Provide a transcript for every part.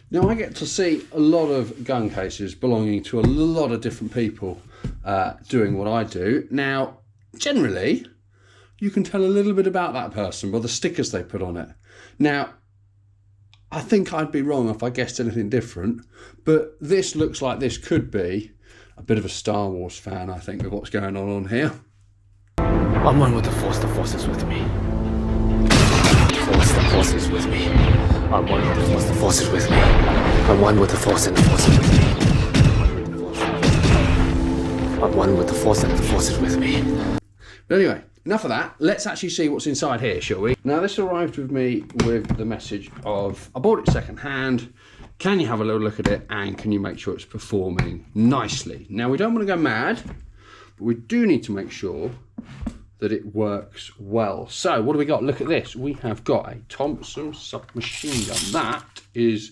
Now I get to see a lot of gun cases belonging to a lot of different people doing what I do. Now, generally, you can tell a little bit about that person by the stickers they put on it. Now, I think I'd be wrong if I guessed anything different, but this looks like this could be a bit of a Star Wars fan, I think, with what's going on here. I'm one with the Force is with me. The Force is with me. I'm one with the Force is with me. I'm one with the Force and the Force is with me. I'm one with the Force and the Force is with me. But anyway, enough of that. Let's actually see what's inside here, shall we? Now, this arrived with me with the message of, I bought it second hand. Can you have a little look at it and can you make sure it's performing nicely? Now, we don't want to go mad, but we do need to make sure that it works well. So what do we got? Look at this. We have got a Thompson submachine gun. That is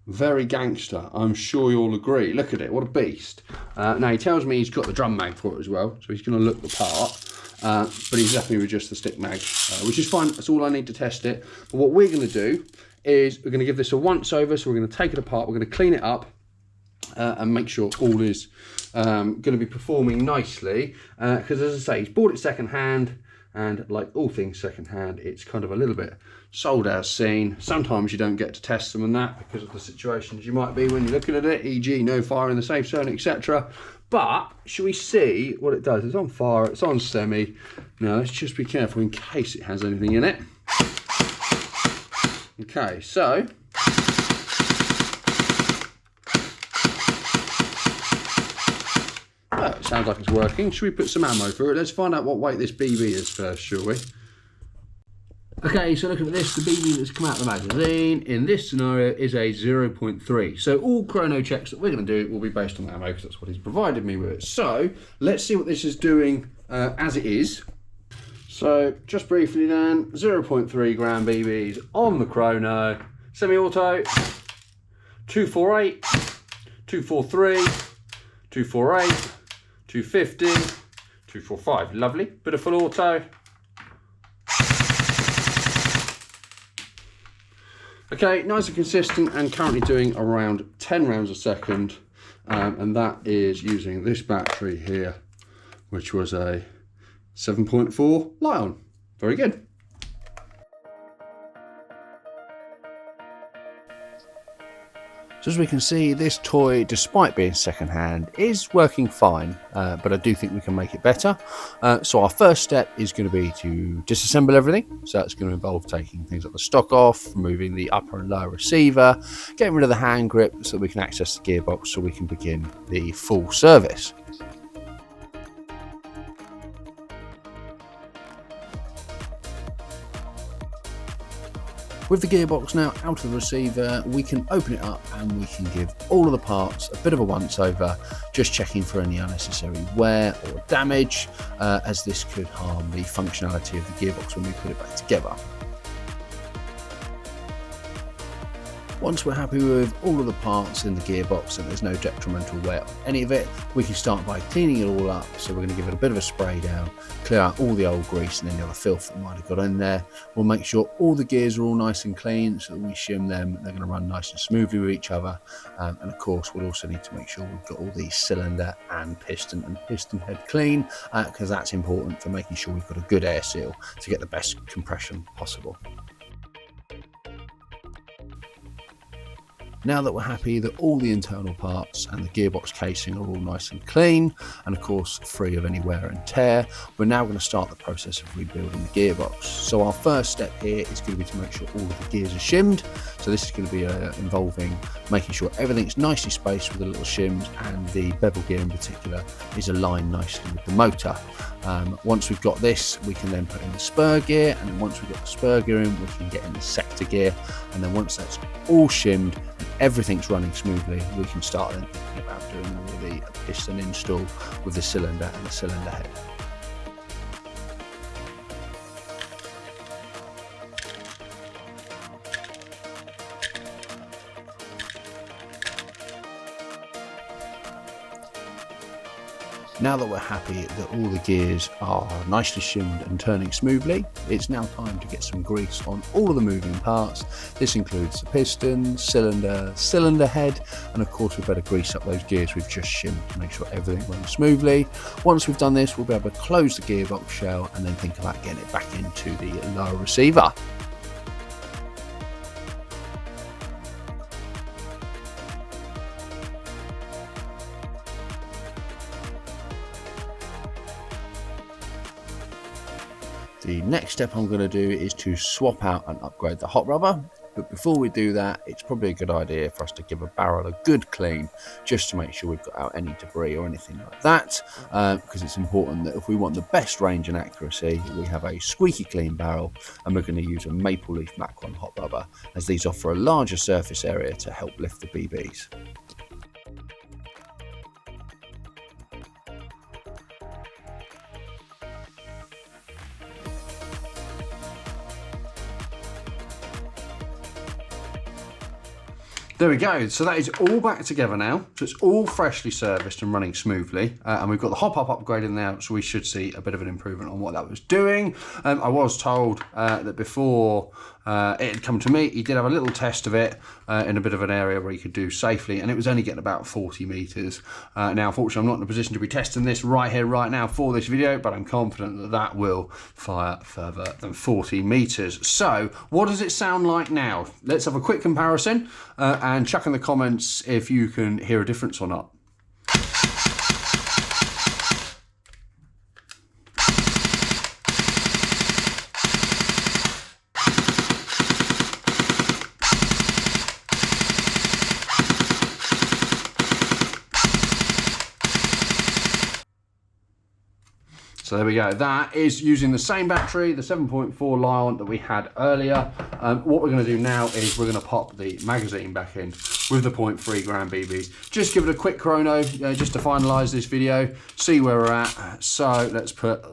very gangster. I'm sure you'll agree. Look at it. What a beast. Now, he tells me he's got the drum mag for it as well, so he's going to look the part. But he's left me with just the stick mag, which is fine. That's all I need to test it. But what we're going to do is we're going to give this a once over. So we're going to take it apart. We're going to clean it up and make sure all is going to be performing nicely. Because as I say, he's bought it second hand. And like all things second hand, it's kind of a little bit sold as seen. Sometimes you don't get to test them and that because of the situations you might be when you're looking at it, e.g. no fire in the safe zone, etc. But shall we see what it does? It's on fire, it's on semi. Now let's just be careful in case it has anything in it. Okay, so well, it sounds like it's working. Should we put some ammo through it? Let's find out what weight this BB is first, shall we? Okay, so looking at this, the BB that's come out of the magazine in this scenario is a 0.3. So all chrono checks that we're going to do will be based on ammo because that's what he's provided me with. So let's see what this is doing as it is. So just briefly then, 0.3 gram BBs on the chrono, semi-auto, 248, 243, 248, 250, 245. Lovely. Bit of full auto. Okay, nice and consistent, and currently doing around 10 rounds a second, and that is using this battery here, which was a 7.4 Lion. Very good. So as we can see, this toy, despite being second hand, is working fine, but I do think we can make it better. So our first step is going to be to disassemble everything. So that's going to involve taking things like the stock off, removing the upper and lower receiver, getting rid of the hand grip so that we can access the gearbox so we can begin the full service. With the gearbox now out of the receiver, we can open it up and we can give all of the parts a bit of a once over, just checking for any unnecessary wear or damage, as this could harm the functionality of the gearbox when we put it back together. Once we're happy with all of the parts in the gearbox and there's no detrimental wear on any of it, we can start by cleaning it all up. So we're going to give it a bit of a spray down, clear out all the old grease and any other filth that might have got in there. We'll make sure all the gears are all nice and clean so that when we shim them, they're going to run nice and smoothly with each other. And of course, we'll also need to make sure we've got all the cylinder and piston head clean, because that's important for making sure we've got a good air seal to get the best compression possible. Now that we're happy that all the internal parts and the gearbox casing are all nice and clean, and of course free of any wear and tear, we're now going to start the process of rebuilding the gearbox. So our first step here is going to be to make sure all of the gears are shimmed. So this is going to be involving making sure everything's nicely spaced with the little shims, and the bevel gear in particular is aligned nicely with the motor. Once we've got this, we can then put in the spur gear, and then once we've got the spur gear in, we can get in the sector gear, and then once that's all shimmed and everything's running smoothly, we can start then thinking about doing all of the piston install with the cylinder and the cylinder head. Now that we're happy that all the gears are nicely shimmed and turning smoothly, it's now time to get some grease on all of the moving parts. This includes the piston, cylinder head, and of course we better grease up those gears we've just shimmed to make sure everything runs smoothly. Once we've done this, we'll be able to close the gearbox shell and then think about getting it back into the lower receiver. The next step I'm going to do is to swap out and upgrade the hot rubber. But before we do that, it's probably a good idea for us to give a barrel a good clean, just to make sure we've got out any debris or anything like that, because it's important that if we want the best range and accuracy, we have a squeaky clean barrel, and we're going to use a Maple Leaf Macaron hot rubber, as these offer a larger surface area to help lift the BBs. There we go, so that is all back together now. So it's all freshly serviced and running smoothly. And we've got the hop-up upgrade in there, so we should see a bit of an improvement on what that was doing. I was told that before it had come to me, he did have a little test of it in a bit of an area where he could do safely, and it was only getting about 40 meters. Now, unfortunately, I'm not in a position to be testing this right here, right now for this video, but I'm confident that that will fire further than 40 meters. So what does it sound like now? Let's have a quick comparison and chuck in the comments if you can hear a difference or not. So there we go, that is using the same battery, the 7.4 Li-ion that we had earlier. What we're going to do now is we're going to pop the magazine back in with the 0.3 gram BBs. Just give it a quick chrono, just to finalise this video, see where we're at. So let's put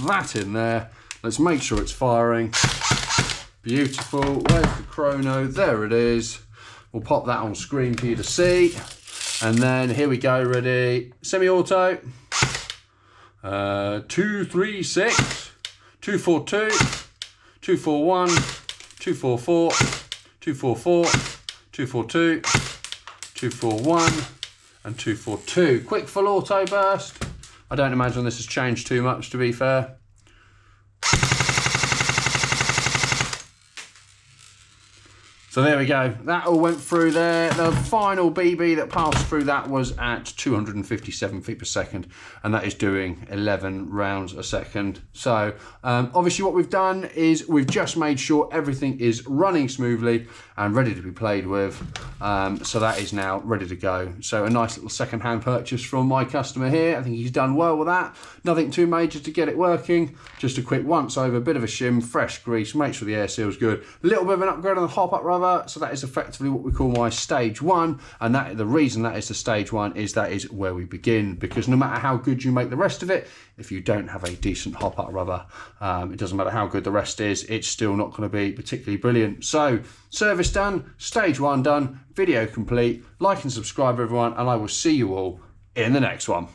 that in there. Let's make sure it's firing. Beautiful, where's the chrono? There it is. We'll pop that on screen for you to see. And then here we go, ready, semi-auto. 236, 242, 241, 244, 244, 242, 241, and 242. Quick full auto burst. I don't imagine this has changed too much, to be fair. So there we go, that all went through there. The final BB that passed through that was at 257 feet per second, and that is doing 11 rounds a second. So obviously what we've done is we've just made sure everything is running smoothly and ready to be played with. So that is now ready to go. So a nice little second-hand purchase from my customer here. I think he's done well with that. Nothing too major to get it working. Just a quick once over, bit of a shim, fresh grease, make sure the air seal's good. A little bit of an upgrade on the hop-up rubber. So that is effectively what we call my stage one, and that the reason that is the stage one is that is where we begin, because no matter how good you make the rest of it, if you don't have a decent hop-up rubber, it doesn't matter how good the rest is, it's still not going to be particularly brilliant. So service done, stage one done, video complete. Like and subscribe everyone, and I will see you all in the next one.